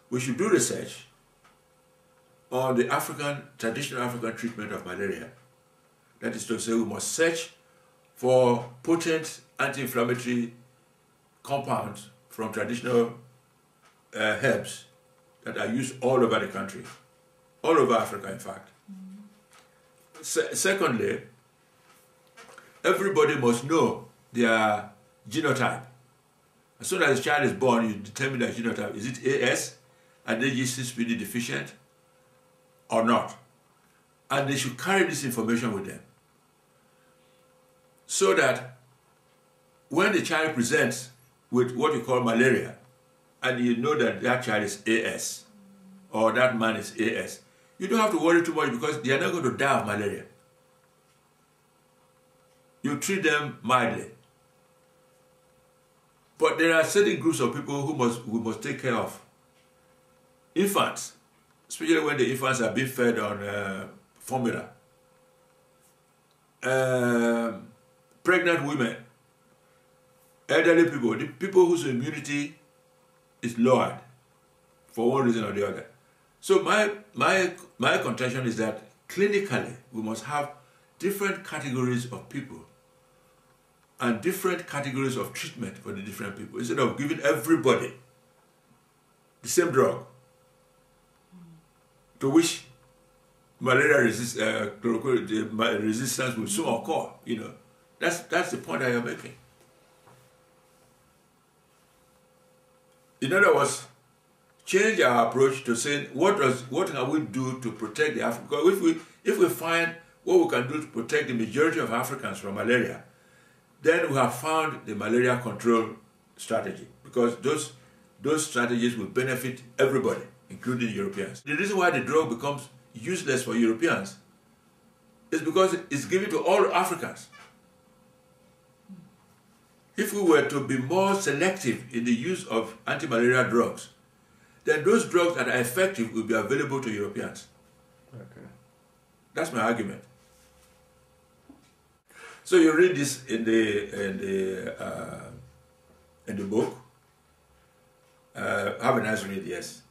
we should do research on the traditional African treatment of malaria. That is to say, we must search for potent anti-inflammatory compounds from traditional herbs that are used all over the country, all over Africa, in fact. Secondly, everybody must know their genotype. As soon as a child is born, you determine their genotype. Is it AS, and they G6PD deficient, or not? And they should carry this information with them, so that when the child presents with what you call malaria, and you know that that child is AS, or that man is AS, you don't have to worry too much, because they are not going to die of malaria. You treat them mildly. But there are certain groups of people who must take care of. Infants, especially when the infants are being fed on formula. Pregnant women, elderly people, the people whose immunity is lowered for one reason or the other. So my contention is that clinically we must have different categories of people and different categories of treatment for the different people, instead of giving everybody the same drug, to which malaria resistance will soon occur. You know, that's the point I am making. In other words, change our approach to saying what can we do to protect the African? Because if we find what we can do to protect the majority of Africans from malaria, then we have found the malaria control strategy, because those strategies will benefit everybody, including Europeans. The reason why the drug becomes useless for Europeans is because it's given to all Africans. If we were to be more selective in the use of anti-malaria drugs, then those drugs that are effective will be available to Europeans. Okay. That's my argument. So you read this in the book. Have a nice read, yes.